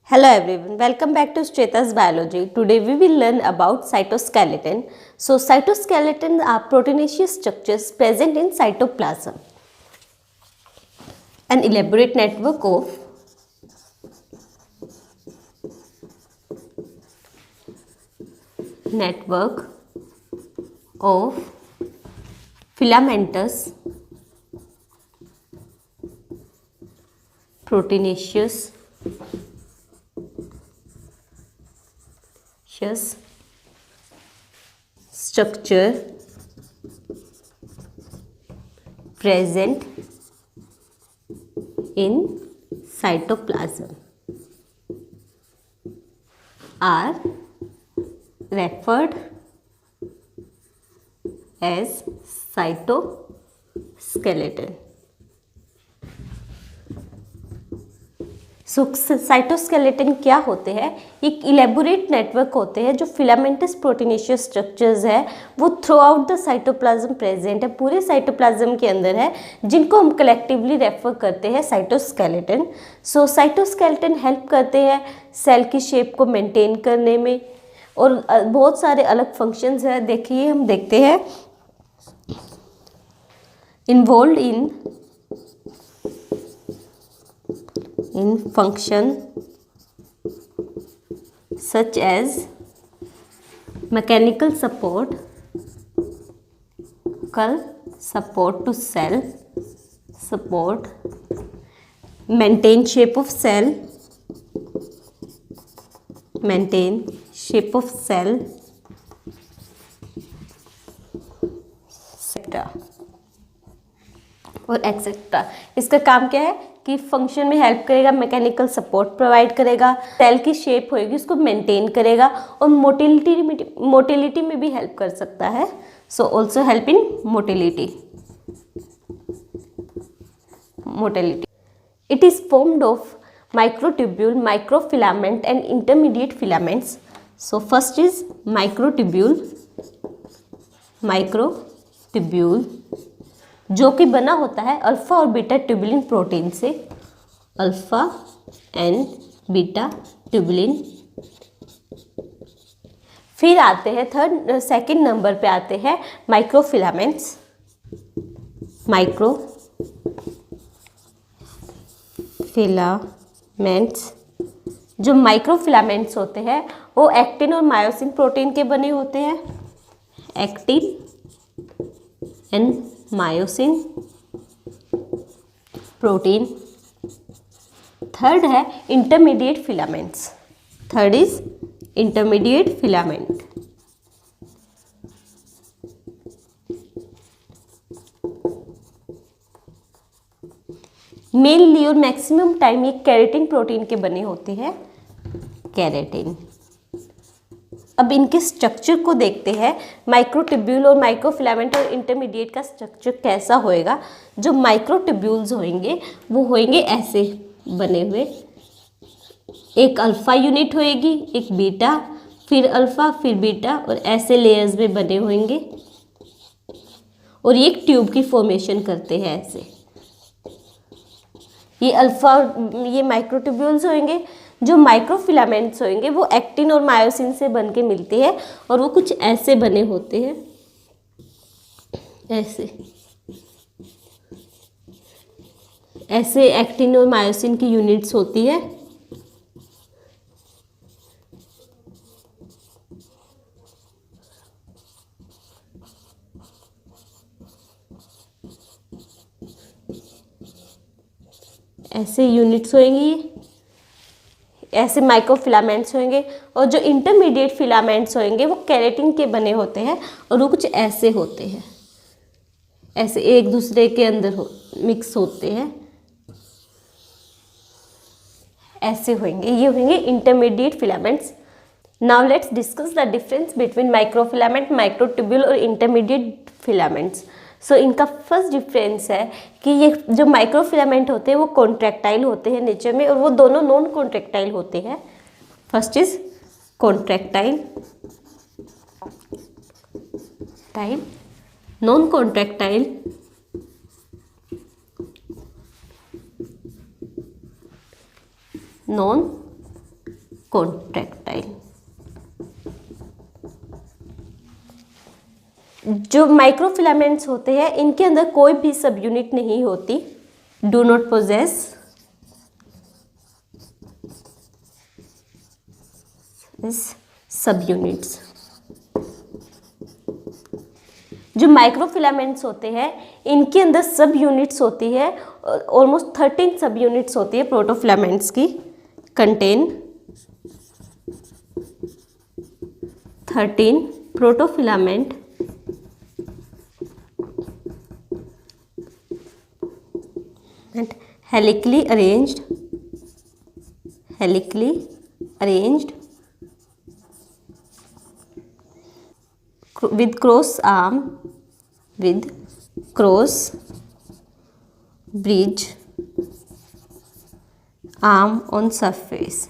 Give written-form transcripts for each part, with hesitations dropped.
Hello everyone, welcome back to Strata's Biology. Today we will learn about cytoskeleton. So cytoskeleton are proteinaceous structures present in cytoplasm. An elaborate network of filamentous proteinaceous structure present in cytoplasm are referred as cytoskeleton. Cytoskeleton क्या होते हैं? एक elaborate network होते हैं जो filamentous proteinaceous structures है, वो through out the cytoplasm present है, पूरे साइटोप्लाज्म के अंदर है, जिनको हम कलेक्टिवली रेफर करते हैं साइटोस्केलेटन. सो साइटोस्केलेटन हेल्प करते हैं सेल की शेप को मेंटेन करने में और बहुत सारे अलग फंक्शंस है. देखिए हम देखते हैं involve in function such as mechanical support to cell, support, maintain shape of cell, etc. और एक्सेट्रा. इसका काम क्या है कि फंक्शन में हेल्प करेगा, मैकेनिकल सपोर्ट प्रोवाइड करेगा, सेल की शेप होएगी उसको मेंटेन करेगा और मोटिलिटी में भी हेल्प कर सकता है. So also help in motility. It is formed of microtubule, microfilament and intermediate filaments. So first is microtubule जो कि बना होता है अल्फा और बीटा ट्यूबुलिन प्रोटीन से. Alpha and beta tubulin. फिर आते हैं सेकंड नंबर पे आते हैं माइक्रोफिलामेंट्स. जो माइक्रोफिलामेंट्स होते हैं वो एक्टिन और मायोसिन प्रोटीन के बने होते हैं. Actin and myosin protein. Third है intermediate filaments. Third is intermediate filament. Mainly और मैक्सिमम टाइम ये केराटिन प्रोटीन के बने होते हैं. केराटिन. अब इनके स्ट्रक्चर को देखते हैं. माइक्रोट्यूब्यूल और माइक्रोफिलामेंट और इंटरमीडिएट का स्ट्रक्चर कैसा होएगा. जो माइक्रोट्यूब्यूल्स होंगे वो होंगे ऐसे बने हुए. एक अल्फा यूनिट होएगी, एक बीटा, फिर अल्फा, फिर बीटा और ऐसे लेयर्स में बने होंगे और ये एक ट्यूब की फॉर्मेशन करते हैं ऐसे. ये अल्फा, ये माइक्रोट्यूब्यूल्स होंगे. जो माइक्रोफिलामेंट्स होंगे वो एक्टिन और मायोसिन से बन के मिलते हैं और वो कुछ ऐसे बने होते हैं. ऐसे एक्टिन और मायोसिन की यूनिट्स होती है. ऐसे यूनिट्स होंगी, ऐसे माइक्रोफिलामेंट्स होंगे. और जो इंटरमीडिएट फिलामेंट्स होंगे वो केराटिन के बने होते हैं और वो कुछ ऐसे होते हैं, ऐसे एक दूसरे के अंदर मिक्स होते हैं. ऐसे होंगे, ये होंगे intermediate filaments. Now let's discuss the difference between microfilament, microtubule और इंटरमीडिएट फिलामेंट्स. सो इनका फर्स्ट डिफरेंस है कि ये जो माइक्रोफिलामेंट होते हैं वो कॉन्ट्रैक्टाइल होते हैं नेचर में और वो दोनों नॉन कॉन्ट्रैक्टाइल होते हैं. First is contractile, non contractile non contractile. जो माइक्रोफिलामेंट्स होते हैं इनके अंदर कोई भी सब यूनिट नहीं होती, डू नॉट पोजेस सब यूनिट्स। जो माइक्रोफिलामेंट्स होते हैं इनके अंदर सब यूनिट्स होती है, ऑलमोस्ट 13 सब यूनिट्स होती है प्रोटोफिलामेंट्स की। Contain 13 protofilament and helically arranged with cross bridge arm on surface।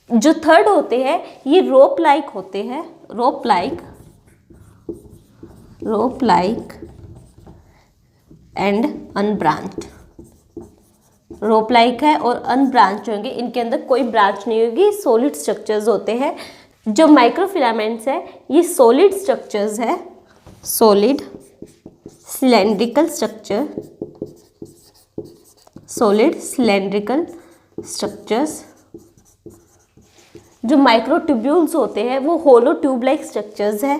जो थर्ड होते हैं ये रोप लाइक होते हैं, rope like and unbranched. Rope like है और अनब्रांच होंगे, इनके अंदर कोई ब्रांच नहीं होगी, सॉलिड स्ट्रक्चर्स होते हैं। जो माइक्रोफिलामेंट्स है ये सॉलिड स्ट्रक्चर्स है, सॉलिड सिलेंड्रिकल स्ट्रक्चर्स। जो माइक्रोट्यूब्यूल्स होते हैं वो होलो ट्यूब लाइक स्ट्रक्चर्स है,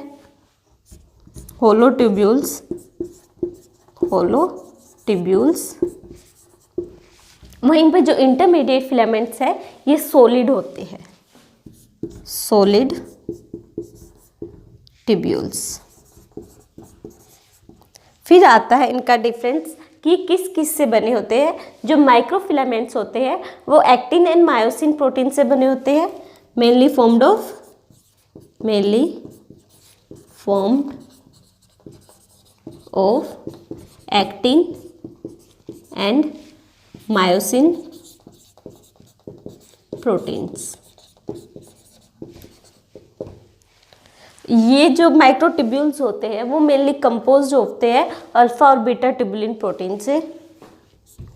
होलो ट्यूब्यूल्स। वहीं पे जो इंटरमीडिएट फिलामेंट्स है ये सॉलिड होते हैं, सॉलिड ट्यूब्यूल्स। फिर आता है इनका डिफरेंस कि किस किस से बने होते हैं। जो माइक्रोफिलामेंट्स होते हैं वो एक्टिन एंड मायोसिन प्रोटीन से बने होते हैं, mainly formed of actin and myosin proteins. ये जो माइक्रोट्यूब्यूल्स होते हैं वो मेनली कंपोज्ड होते हैं अल्फा और बीटा ट्यूबुलिन प्रोटीन से,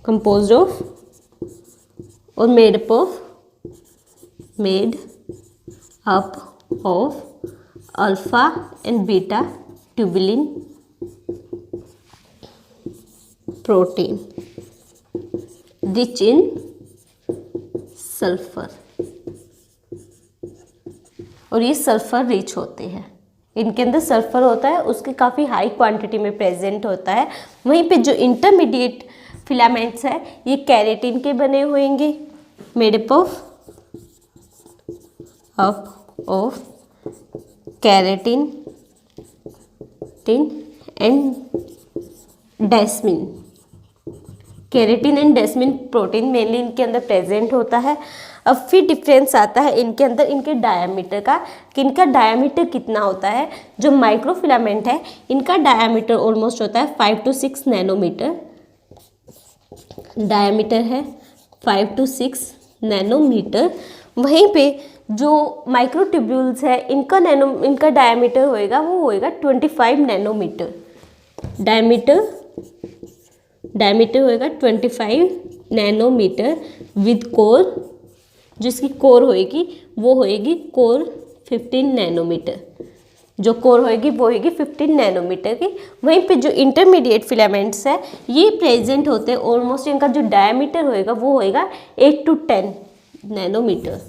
कंपोज्ड ऑफ और made up of alpha and beta tubulin protein rich in sulphur. और ये सल्फर रिच होते हैं, इनके अंदर सल्फर होता है, उसके काफ़ी हाई क्वांटिटी में प्रेजेंट होता है। वहीं पे जो इंटरमीडिएट फिलामेंट्स है ये कैरेटिन के बने होंगे, made up of keratin and desmin. Keratin and desmin protein mainly इनके अंदर प्रेजेंट होता है। अब फिर डिफरेंस आता है इनके अंदर इनके डायामीटर का, कि इनका डायामीटर कितना होता है। जो माइक्रोफिलामेंट है इनका डायामीटर ऑलमोस्ट होता है 5 to 6 नैनोमीटर, डायामीटर है 5 to 6 नैनोमीटर। वहीं पे जो माइक्रोट्यूब्यूल्स है इनका डायामीटर होएगा वो होएगा 25 नैनोमीटर, डायमीटर होएगा 25 नैनोमीटर विद कोर, जिसकी कोर होएगी वो होएगी कोर 15 नैनोमीटर, जो कोर होएगी वो होएगी 15 नैनोमीटर की। वहीं पे जो इंटरमीडिएट फिलामेंट्स है ये प्रेजेंट होते हैं, ऑलमोस्ट इनका जो डायमीटर होएगा वो होएगा 8 to 10 nanometer,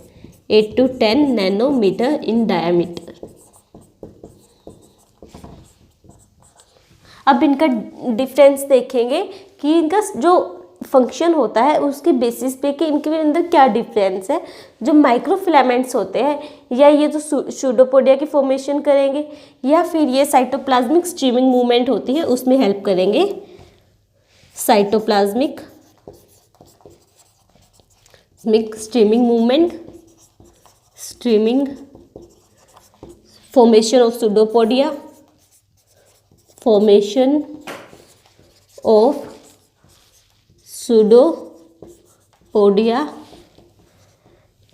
8 to 10 nanometer in diameter. अब इनका डिफरेंस देखेंगे कि इनका जो फंक्शन होता है उसके बेसिस पे कि इनके अंदर क्या डिफरेंस है। जो माइक्रोफिलामेंट्स होते हैं या ये तो सूडोपोडिया की फॉर्मेशन करेंगे या फिर ये साइटोप्लाज्मिक स्ट्रीमिंग मूवमेंट होती है उसमें हेल्प करेंगे। Cytoplasmic streaming movement, formation of pseudopodia, formation of pseudopodia.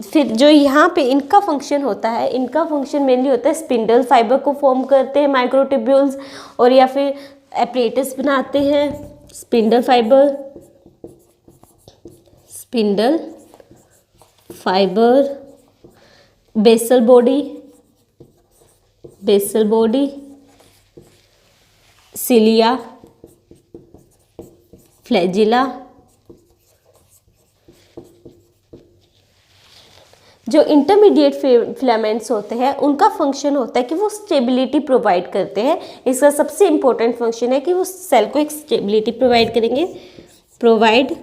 फिर जो यहाँ पे इनका फंक्शन होता है, इनका फंक्शन मेनली होता है स्पिंडल फाइबर को फॉर्म करते हैं माइक्रोट्यूब्यूल्स, और या फिर एपरेटस बनाते हैं spindle fibre spindle, fibre, basal body, cilia, flagella. जो इंटरमीडिएट फिलामेंट्स होते हैं उनका फंक्शन होता है कि वो स्टेबिलिटी प्रोवाइड करते हैं। इसका सबसे इम्पोर्टेंट फंक्शन है कि वो सेल को एक स्टेबिलिटी प्रोवाइड करेंगे, प्रोवाइड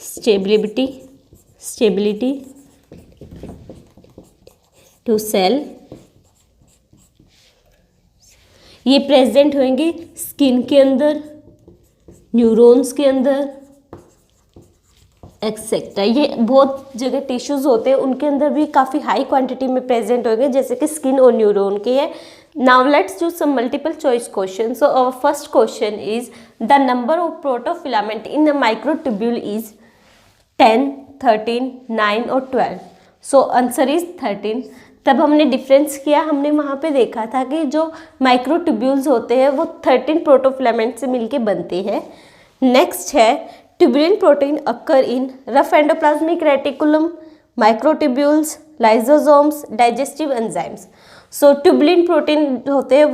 स्टेबिलिटी टू सेल। ये प्रेजेंट होंगे स्किन के अंदर, न्यूरॉन्स के अंदर, एक्सेट्रा। ये बहुत जगह टिश्यूज होते हैं उनके अंदर भी काफ़ी हाई क्वांटिटी में प्रेजेंट होंगे, जैसे कि स्किन और न्यूरॉन के है। Now let's do some multiple choice question. So our first question is the number of protofilament in the microtubule is 10, 13, 9 और 12। So answer is 13। तब हमने डिफरेंस किया, हमने वहाँ पे देखा था कि जो माइक्रोट्यूब्यूल्स होते हैं वो 13 प्रोटोफिलामेंट से मिलके बनते हैं। नेक्स्ट है tubulin protein occur in rough endoplasmic reticulum, microtubules, lysosomes, digestive enzymes. So tubulin protein होते हैं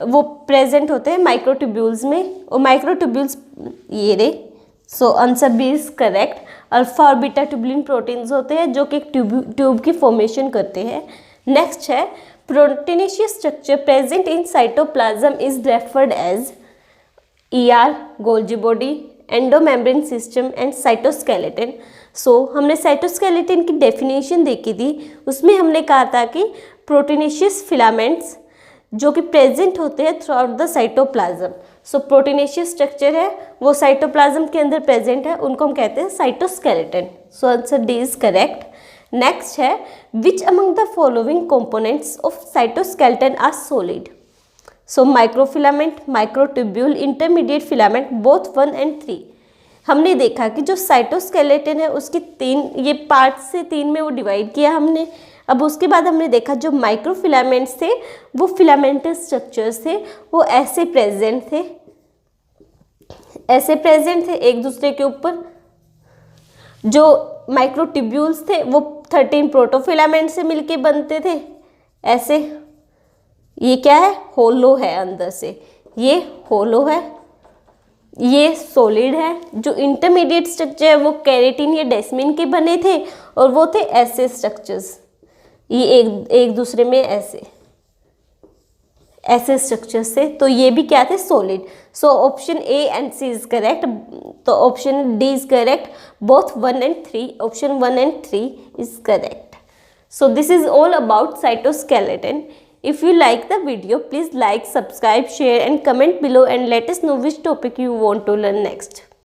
वो प्रेजेंट होते हैं माइक्रोट्यूब्यूल्स में, और माइक्रोट्यूब्यूल्स ये रे। So answer B is correct. Alpha और बीटा ट्यूबुलिन प्रोटीन्स होते हैं जो कि ट्यूब की फॉर्मेशन करते हैं। नेक्स्ट है proteinaceous structure present in cytoplasm is referred as ER, Golgi body, endomembrane system and cytoskeleton. So हमने साइटोस्केलेटन की डेफिनेशन देखी थी, उसमें हमने कहा था कि प्रोटीनेशियस फिलामेंट्स जो कि प्रेजेंट होते हैं through out the cytoplasm. So proteinaceous structure है वो साइटोप्लाज्म के अंदर प्रेजेंट है, उनको हम कहते हैं cytoskeleton. So answer D is correct. Next है which among the following components of cytoskeleton are solid. So microfilament, microtubule, intermediate filament both 1 and 3। हमने देखा कि जो साइटोस्केलेटन है उसकी 3 ये पार्ट से 3 में वो डिवाइड किया हमने। अब उसके बाद हमने देखा जो माइक्रोफिलामेंट्स थे वो फिलामेंटल स्ट्रक्चर्स थे, वो ऐसे प्रेजेंट थे एक दूसरे के ऊपर। जो माइक्रोट्यूब्यूल्स थे वो 13 प्रोटोफिलामेंट से मिलके बनते थे ऐसे। ये क्या है, होलो है अंदर से, ये होलो है, ये सॉलिड है। जो इंटरमीडिएट स्ट्रक्चर है वो केराटिन या डेस्मिन के बने थे और वो थे ऐसे स्ट्रक्चर्स, ये एक दूसरे में ऐसे स्ट्रक्चर्स थे, तो ये भी क्या थे, solid. So option A and C is correct, तो option D is correct. Both 1 and 3, option 1 and 3 is correct. So this is all about cytoskeleton. If you like the video, please like, subscribe, share and comment below and let us know which topic you want to learn next.